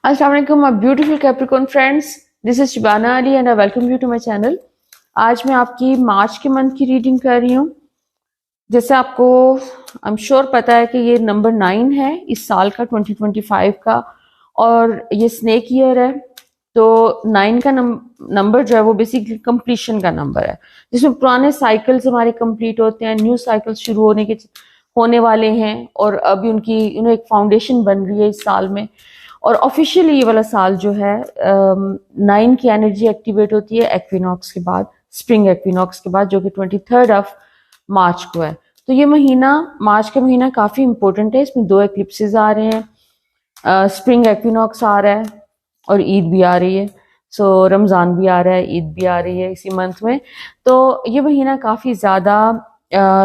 अस्सलाम वालेकुम my beautiful Capricorn friends, this is Shibana Ali and I welcome you to my channel. आज मैं आपकी मार्च के मंथ की रीडिंग कर रही हूँ। जैसे आपको आई एम श्योर पता है कि ये नंबर 9 है इस साल का 2025 का, और ये स्नेक ईयर है। तो 9 का नंबर जो है वो बेसिकली कंप्लीशन का नंबर है, जिसमें पुराने साइकिल्स हमारे कंप्लीट होते हैं, न्यू साइकिल्स शुरू होने वाले हैं, और अभी उनकी एक फाउंडेशन बन रही है इस साल में। और ऑफिशियली ये वाला साल जो है 9 की एनर्जी एक्टिवेट होती है एक्विनॉक्स के बाद, स्प्रिंग एक्विनॉक्स के बाद, जो कि 23 ऑफ मार्च को है। तो ये महीना, मार्च का महीना काफी इंपॉर्टेंट है। इसमें 2 एक्लिप्सेस आ रहे हैं, स्प्रिंग एक्विनॉक्स आ रहा है और ईद भी आ रही है। सो रमजान भी आ रहा है, ईद भी आ रही है इसी मंथ में। तो ये महीना काफी ज्यादा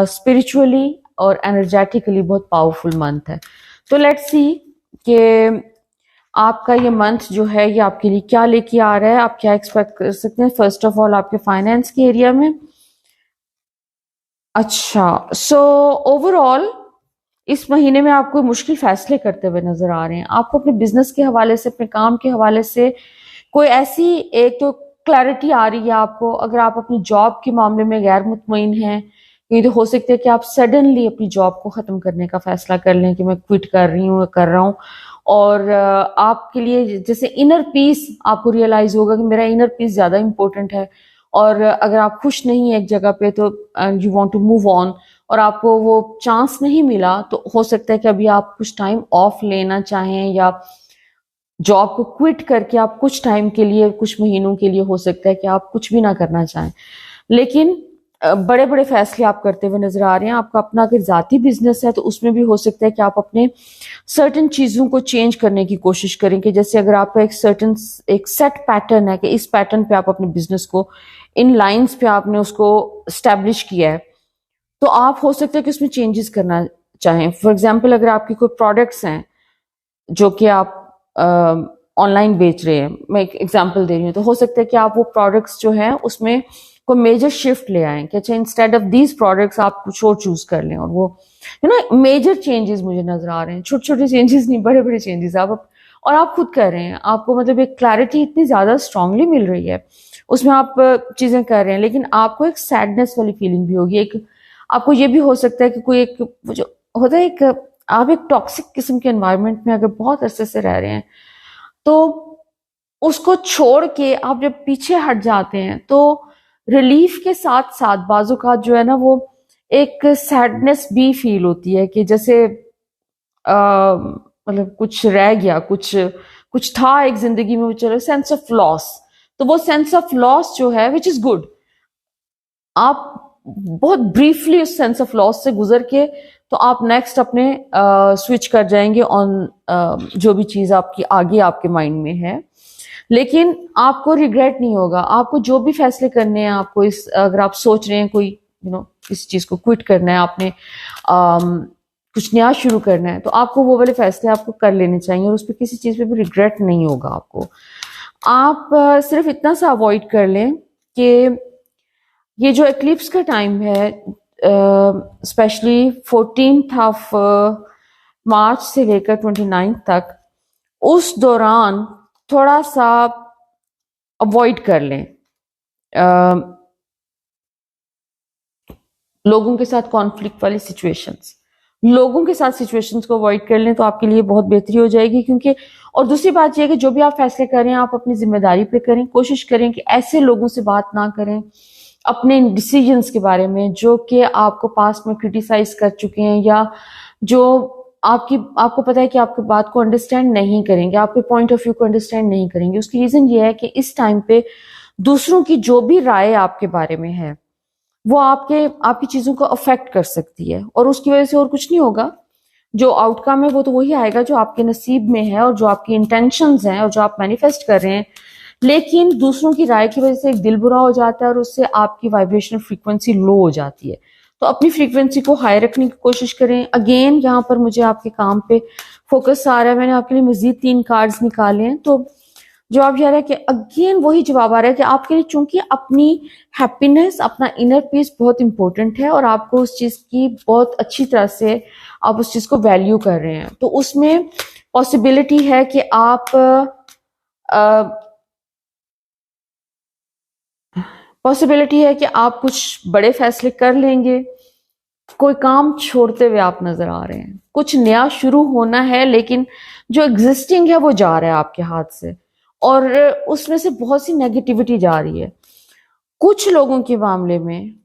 स्पिरिचुअली और एनर्जेटिकली बहुत पावरफुल मंथ है। तो लेट्स सी कि आपका ये मंथ जो है ये आपके लिए क्या लेके आ रहा है, आप क्या एक्सपेक्ट कर सकते हैं। फर्स्ट ऑफ ऑल आपके फाइनेंस के एरिया में। अच्छा, सो ओवरऑल इस महीने में आप कोई मुश्किल फैसले करते हुए नजर आ रहे हैं। आपको अपने बिजनेस के हवाले से, अपने काम के हवाले से कोई ऐसी एक तो क्लैरिटी आ रही है आपको। अगर आप अपनी जॉब के मामले में गैर मुतमईन हैं, ये तो हो सकता है कि आप सडनली अपनी जॉब को खत्म करने का फैसला कर लें कि मैं क्विट कर रही हूँ, कर रहा हूँ। और आपके लिए जैसे इनर पीस आपको रियलाइज होगा कि मेरा इनर पीस ज्यादा इंपॉर्टेंट है। और अगर आप खुश नहीं है एक जगह पे तो you want to move on, और आपको वो चांस नहीं मिला, तो हो सकता है कि अभी आप कुछ टाइम ऑफ लेना चाहें, या जॉब को क्विट करके आप कुछ टाइम के लिए, कुछ महीनों के लिए हो सकता है कि आप कुछ भी ना करना चाहें। लेकिन बड़े बड़े फैसले आप करते हुए नजर आ रहे हैं। आपका अपना अगर जाती बिजनेस है तो उसमें भी हो सकता है कि आप अपने सर्टेन चीजों को चेंज करने की कोशिश करें। कि जैसे अगर आपका एक सेट पैटर्न है कि इस पैटर्न पे आप अपने बिजनेस को, इन लाइंस पे आपने उसको स्टैब्लिश किया है, तो आप हो सकता है कि उसमें चेंजेस करना चाहें। फॉर एग्जाम्पल, अगर आपकी कोई प्रोडक्ट्स हैं जो कि आप ऑनलाइन बेच रहे हैं, मैं एक एग्जाम्पल दे रही हूँ, तो हो सकता है कि आप वो प्रोडक्ट्स जो हैं उसमें कोई मेजर शिफ्ट ले आए कि अच्छा, इंस्टेड ऑफ दीज प्रोडक्ट्स आप कुछ और चूज कर लें। और वो मेजर चेंजेस मुझे नजर आ रहे हैं, छोटे छोटे चेंजेस नहीं, बड़े बड़े चेंजेस और आप खुद कर रहे हैं। आपको मतलब एक क्लैरिटी इतनी ज्यादा स्ट्रांगली मिल रही है, उसमें आप चीजें कर रहे हैं, लेकिन आपको एक सैडनेस वाली फीलिंग भी होगी। एक आपको ये भी हो सकता है कि कोई एक जो होता है, एक आप एक टॉक्सिक किस्म के एनवायरनमेंट में अगर बहुत अरसे से रह रहे हैं, तो उसको छोड़ के आप जब पीछे हट जाते हैं तो रिलीफ के साथ साथ बाजू का जो है ना, वो एक सैडनेस भी फील होती है कि जैसे मतलब कुछ रह गया, कुछ कुछ था एक जिंदगी में, वो चलो सेंस ऑफ लॉस। तो वो सेंस ऑफ लॉस जो है, विच इज गुड, आप बहुत ब्रीफली उस सेंस ऑफ लॉस से गुजर के तो आप नेक्स्ट अपने स्विच कर जाएंगे ऑन जो भी चीज आपकी आगे आपके माइंड में है। लेकिन आपको रिग्रेट नहीं होगा। आपको जो भी फैसले करने हैं, आपको इस अगर आप सोच रहे हैं कोई इस चीज को क्विट करना है, आपने कुछ नया शुरू करना है, तो आपको वो वाले फैसले आपको कर लेने चाहिए, और उस पर किसी चीज पे भी रिग्रेट नहीं होगा आपको। आप सिर्फ इतना सा अवॉइड कर लें कि ये जो एक्लिप्स का टाइम है, स्पेशली 14th ऑफ मार्च से लेकर 29 तक, उस दौरान थोड़ा सा अवॉइड कर लें लोगों के साथ कॉन्फ्लिक्ट वाली सिचुएशंस। लोगों के साथ सिचुएशंस को अवॉइड कर लें तो आपके लिए बहुत बेहतरी हो जाएगी। क्योंकि और दूसरी बात यह है कि जो भी आप फैसले करें, आप अपनी जिम्मेदारी पे करें। कोशिश करें कि ऐसे लोगों से बात ना करें अपने डिसीजंस के बारे में जो कि आपको पास्ट में क्रिटिसाइज कर चुके हैं, या जो आपको पता है कि आपकी बात को अंडरस्टैंड नहीं करेंगे, आपके पॉइंट ऑफ व्यू को अंडरस्टैंड नहीं करेंगे। उसकी रीजन ये है कि इस टाइम पे दूसरों की जो भी राय आपके बारे में है वो आपकी चीजों को अफेक्ट कर सकती है, और उसकी वजह से और कुछ नहीं होगा। जो आउटकम है वो तो वही आएगा जो आपके नसीब में है और जो आपकी इंटेंशंस हैं और जो आप मैनिफेस्ट कर रहे हैं। लेकिन दूसरों की राय की वजह से एक दिल बुरा हो जाता है और उससे आपकी वाइब्रेशनल फ्रीक्वेंसी लो हो जाती है। तो अपनी फ्रीक्वेंसी को हाई रखने की कोशिश करें। अगेन यहाँ पर मुझे आपके काम पे फोकस आ रहा है। मैंने आपके लिए मजीद 3 कार्ड्स निकाले हैं, तो जवाब यह है कि अगेन वही जवाब आ रहा है कि आपके लिए चूंकि अपनी हैप्पीनेस, अपना इनर पीस बहुत इंपॉर्टेंट है, और आपको उस चीज की बहुत अच्छी तरह से आप उस चीज को वैल्यू कर रहे हैं, तो उसमें पॉसिबिलिटी है कि आप कुछ बड़े फैसले कर लेंगे। कोई काम छोड़ते हुए आप नजर आ रहे हैं, कुछ नया शुरू होना है, लेकिन जो एग्जिस्टिंग है वो जा रहा है आपके हाथ से, और उसमें से बहुत सी नेगेटिविटी जा रही है। कुछ लोगों के मामले में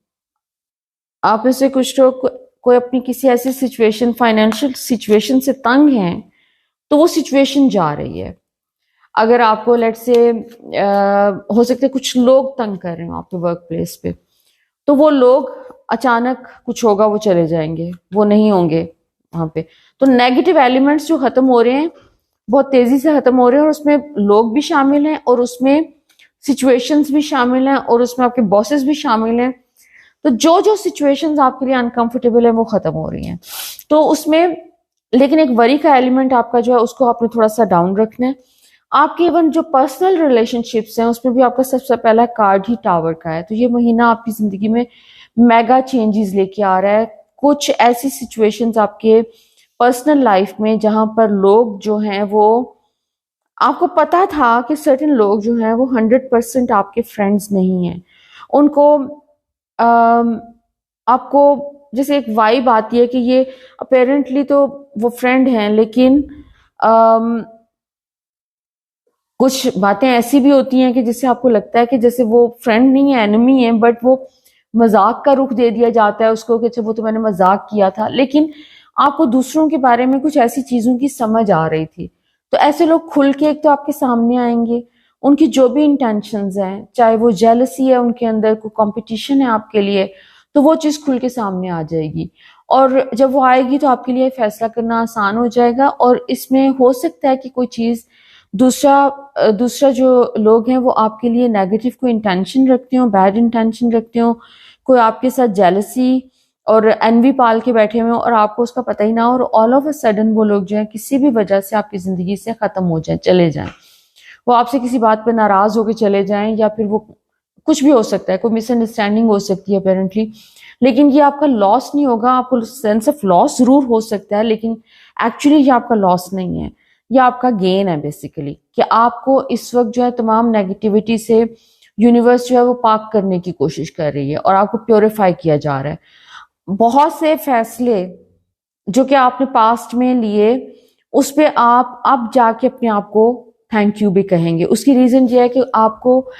आप में से कुछ लोग कोई अपनी किसी ऐसी सिचुएशन, फाइनेंशियल सिचुएशन से तंग हैं, तो वो सिचुएशन जा रही है। अगर आपको लेट से हो सकता है कुछ लोग तंग कर रहे हो आपके वर्क प्लेस पे, तो वो लोग अचानक कुछ होगा वो चले जाएंगे, वो नहीं होंगे वहां पे। तो नेगेटिव एलिमेंट्स जो खत्म हो रहे हैं बहुत तेजी से खत्म हो रहे हैं, और उसमें लोग भी शामिल हैं, और उसमें सिचुएशंस भी शामिल हैं, और उसमें आपके बॉसेस भी शामिल हैं। तो जो जो सिचुएशंस आपके लिए अनकंफर्टेबल है वो खत्म हो रही हैं। तो उसमें लेकिन एक वरी का एलिमेंट आपका जो है उसको आपने थोड़ा सा डाउन रखना है। आपके इवन जो पर्सनल रिलेशनशिप्स हैं उसमें भी आपका सबसे पहला कार्ड ही टावर का है। तो ये महीना आपकी जिंदगी में मेगा चेंजेस लेके आ रहा है। कुछ ऐसी सिचुएशंस आपके पर्सनल लाइफ में जहां पर लोग जो हैं वो, आपको पता था कि सर्टेन लोग जो हैं वो 100% आपके फ्रेंड्स नहीं हैं, उनको आपको जैसे एक वाइब आती है कि ये अपेरेंटली तो वो फ्रेंड हैं, लेकिन कुछ बातें ऐसी भी होती हैं कि जिससे आपको लगता है कि जैसे वो फ्रेंड नहीं है, एनिमी है, बट वो मजाक का रुख दे दिया जाता है उसको कि अच्छा वो तो मैंने मजाक किया था, लेकिन आपको दूसरों के बारे में कुछ ऐसी चीजों की समझ आ रही थी। तो ऐसे लोग खुल के एक तो आपके सामने आएंगे, उनकी जो भी इंटेंशंस हैं, चाहे वो जेलसी है उनके अंदर, कोई कंपटीशन है आपके लिए, तो वो चीज खुल के सामने आ जाएगी। और जब वो आएगी तो आपके लिए फैसला करना आसान हो जाएगा। और इसमें हो सकता है कि कोई चीज दूसरा जो लोग हैं वो आपके लिए नेगेटिव कोई इंटेंशन रखते हो, बैड इंटेंशन रखते हो, कोई आपके साथ जेलसी और एनवी पाल के बैठे हुए हो और आपको उसका पता ही ना हो, और ऑल ऑफ अ सडन वो लोग जो है किसी भी वजह से आपकी जिंदगी से खत्म हो जाए, चले जाएं। वो आपसे किसी बात पर नाराज होकर चले जाएं, या फिर वो कुछ भी हो सकता है, कोई मिसअंडरस्टैंडिंग हो सकती है अपेरेंटली, लेकिन ये आपका लॉस नहीं होगा। आपको सेंस ऑफ लॉस जरूर हो सकता है, लेकिन एक्चुअली ये आपका लॉस नहीं है, ये आपका गेन है बेसिकली, कि आपको इस वक्त जो है तमाम नेगेटिविटी से यूनिवर्स जो है वो पाक करने की कोशिश कर रही है और आपको प्योरीफाई किया जा रहा है। बहुत से फैसले जो कि आपने पास्ट में लिए, उस पे आप अब जाके अपने आप को थैंक यू भी कहेंगे। उसकी रीजन ये है कि आपको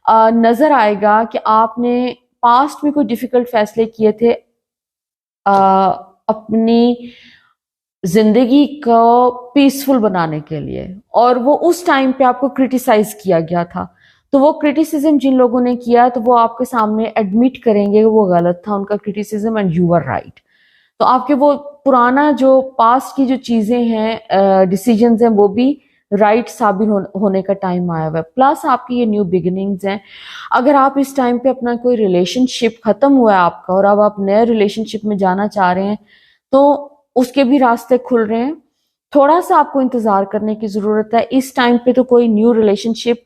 नजर आएगा कि आपने पास्ट में कोई डिफिकल्ट फैसले किए थे अपनी जिंदगी को पीसफुल बनाने के लिए, और वो उस टाइम पे आपको क्रिटिसाइज किया गया था। तो वो क्रिटिसिज्म जिन लोगों ने किया, तो वो आपके सामने एडमिट करेंगे वो गलत था उनका criticism, and you are right. तो आपके वो पुराना जो पास्ट की जो चीजें हैं, डिसीजंस हैं, वो भी राइट साबित होने का टाइम आया हुआ है। प्लस आपकी ये न्यू बिगिनिंग्स हैं। अगर आप इस टाइम पे अपना कोई रिलेशनशिप खत्म हुआ है आपका और अब आप नए रिलेशनशिप में जाना चाह रहे हैं, तो उसके भी रास्ते खुल रहे हैं। थोड़ा सा आपको इंतजार करने की जरूरत है। इस टाइम पे तो कोई न्यू रिलेशनशिप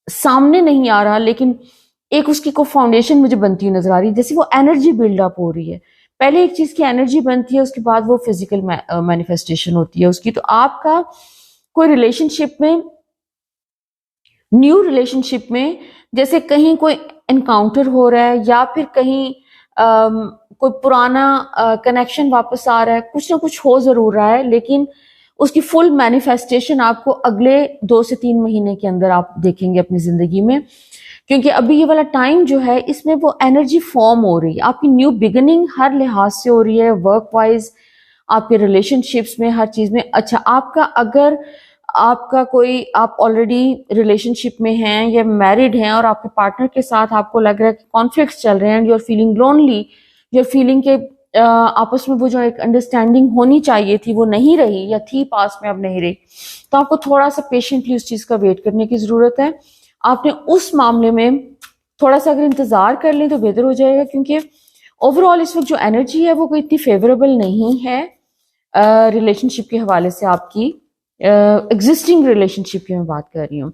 सामने नहीं आ रहा, लेकिन एक उसकी को फाउंडेशन मुझे बनती हुई नजर आ रही है, जैसे वो एनर्जी बिल्डअप हो रही है। पहले एक चीज की एनर्जी बनती है, उसके बाद वो फिजिकल मैनिफेस्टेशन होती है उसकी। तो आपका कोई रिलेशनशिप में, न्यू रिलेशनशिप में, जैसे कहीं कोई एनकाउंटर हो रहा है, या फिर कहीं कोई पुराना कनेक्शन वापस आ रहा है, कुछ ना कुछ हो जरूर रहा है, लेकिन उसकी फुल मैनिफेस्टेशन आपको अगले 2 से 3 महीने के अंदर आप देखेंगे अपनी जिंदगी में। क्योंकि अभी ये वाला टाइम जो है इसमें वो एनर्जी फॉर्म हो रही है, आपकी न्यू बिगिनिंग हर लिहाज से हो रही है, वर्क वाइज, आपके रिलेशनशिप्स में, हर चीज में। अच्छा, आपका अगर आपका कोई, आप ऑलरेडी रिलेशनशिप में हैं या मैरिड हैं और आपके पार्टनर के साथ आपको लग रहा है कि कॉन्फ्लिक्ट्स चल रहे हैं, you are feeling lonely, you are feeling के आपस में वो जो एक अंडरस्टैंडिंग होनी चाहिए थी वो नहीं रही, या थी पास में अब नहीं रही, तो आपको थोड़ा सा पेशेंटली उस चीज का वेट करने की जरूरत है। आपने उस मामले में थोड़ा सा अगर इंतजार कर लें तो बेहतर हो जाएगा, क्योंकि ओवरऑल इस वक्त जो एनर्जी है वो कोई इतनी फेवरेबल नहीं है रिलेशनशिप के हवाले से। आपकी एग्जिस्टिंग रिलेशनशिप की मैं बात कर रही हूँ,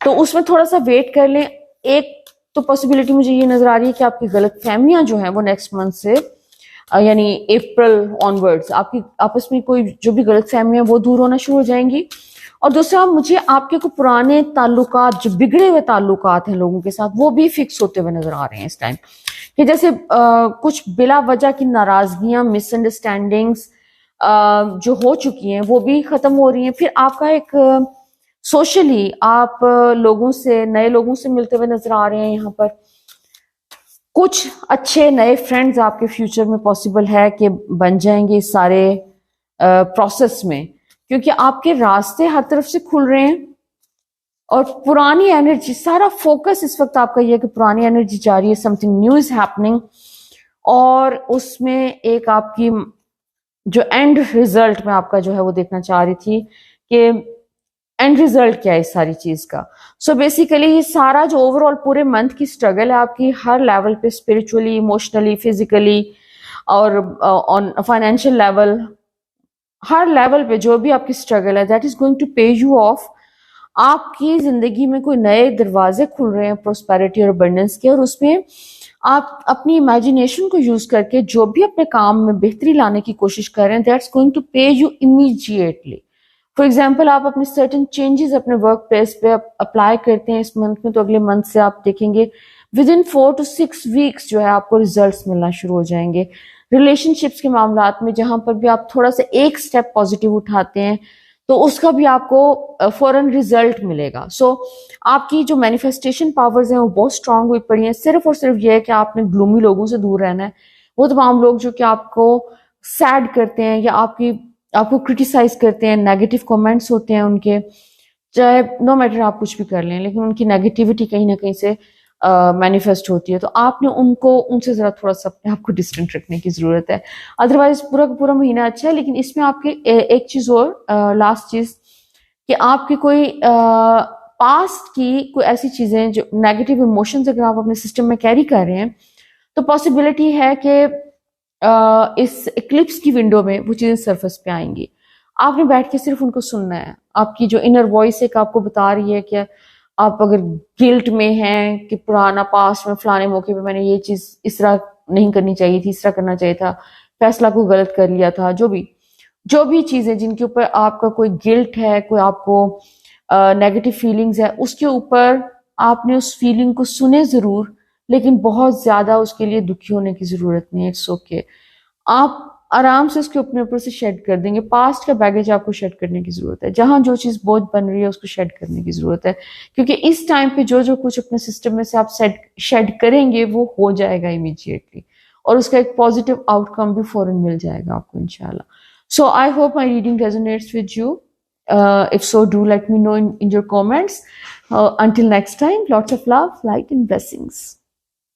तो उसमें थोड़ा सा वेट कर लें। एक तो पॉसिबिलिटी मुझे ये नजर आ रही है कि आपकी गलत फहमियां जो है वो नेक्स्ट मंथ से यानी अप्रैल ऑनवर्ड्स आपकी आपस में कोई जो भी गलतफहमी है वो दूर होना शुरू हो जाएंगी। और दूसरा, मुझे आपके को पुराने ताल्लुकात, जो बिगड़े हुए ताल्लुकात हैं लोगों के साथ, वो भी फिक्स होते हुए नजर आ रहे हैं इस टाइम। कि जैसे कुछ बिला वजह की नाराजगियां, मिसअंडरस्टैंडिंग्स जो हो चुकी हैं वो भी खत्म हो रही हैं। फिर आपका एक सोशली आप लोगों से, नए लोगों से मिलते हुए नजर आ रहे हैं। यहाँ पर कुछ अच्छे नए फ्रेंड्स आपके फ्यूचर में पॉसिबल है कि बन जाएंगे इस सारे प्रोसेस में, क्योंकि आपके रास्ते हर तरफ से खुल रहे हैं। और पुरानी एनर्जी, सारा फोकस इस वक्त आपका ये है कि पुरानी एनर्जी जा रही है, समथिंग न्यू इज हैपनिंग। और उसमें एक आपकी जो एंड रिजल्ट में आपका जो है वो देखना चाह रही थी कि एंड रिजल्ट क्या है इस सारी चीज का। सो बेसिकली ये सारा जो ओवरऑल पूरे मंथ की स्ट्रगल है आपकी, हर लेवल पे, स्पिरिचुअली, इमोशनली, फिजिकली और on financial level, her level पे जो भी आपकी स्ट्रगल है, दैट इज गोइंग टू पे यू ऑफ। आपकी जिंदगी में कोई नए दरवाजे खुल रहे हैं प्रोस्पेरिटी और अबंडेंस के, और उसमें आप अपनी इमेजिनेशन को यूज करके जो भी अपने काम में बेहतरी लाने की कोशिश कर रहे हैं, दैट्स गोइंग टू पे यू इमीडिएटली। फॉर एग्जाम्पल, आप अपने सर्टेन चेंजेस अपने वर्क प्लेस पे अप्लाई करते हैं इस मंथ में, तो अगले मंथ से आप देखेंगे विद इन 4 to 6 वीक्स जो है आपको रिजल्ट्स मिलना शुरू हो जाएंगे। रिलेशनशिप्स के मामलात में जहां पर भी आप थोड़ा सा एक स्टेप पॉजिटिव उठाते हैं तो उसका भी आपको फौरन रिजल्ट मिलेगा। सो आपकी जो मैनिफेस्टेशन पावर्स हैं वो बहुत स्ट्रांग हुई पड़ी हैं। सिर्फ और सिर्फ ये है कि आपने ग्लूमी लोगों से दूर रहना है। वो तमाम लोग जो कि आपको सैड करते हैं या आपको क्रिटिसाइज करते हैं, नेगेटिव कमेंट्स होते हैं उनके, चाहे नो मैटर आप कुछ भी कर लें, लेकिन उनकी नेगेटिविटी कहीं ना कहीं से मैनिफेस्ट होती है। तो आपने उनसे जरा थोड़ा सा अपने आप को डिस्टेंट रखने की जरूरत है। अदरवाइज पूरा का पूरा महीना अच्छा है। लेकिन इसमें आपके एक चीज और, लास्ट चीज, कि आपकी कोई पास्ट की कोई ऐसी चीजें जो नेगेटिव इमोशंस अगर आप अपने सिस्टम में कैरी कर रहे हैं, तो पॉसिबिलिटी है कि इस इक्लिप्स की विंडो में वो चीजें सरफेस पे आएंगी। आपने बैठ के सिर्फ उनको सुनना है। आपकी जो इनर वॉइस एक आपको बता रही है कि आप अगर गिल्ट में हैं कि पुराना पास्ट में फलाने मौके पे मैंने ये चीज इस तरह नहीं करनी चाहिए थी, इस तरह करना चाहिए था, फैसला को गलत कर लिया था, जो भी चीजें जिनके ऊपर आपका कोई गिल्ट है, कोई आपको नेगेटिव फीलिंग्स है, उसके ऊपर आपने उस फीलिंग को सुने जरूर, लेकिन बहुत ज्यादा उसके लिए दुखी होने की जरूरत नहीं है। It's okay. आप आराम से उसके अपने ऊपर से शेड कर देंगे। पास्ट का बैगेज आपको शेड करने की जरूरत है। जहां जो चीज बोझ बन रही है उसको शेड करने की जरूरत है, क्योंकि इस टाइम पे जो जो कुछ अपने सिस्टम में से आप शेड करेंगे वो हो जाएगा इमीडिएटली, और उसका एक पॉजिटिव आउटकम भी फौरन मिल जाएगा आपको इंशाल्लाह। So I hope my reading resonates with you. If so, do let me know in your comments. Until next time, lots of love, light, and blessings.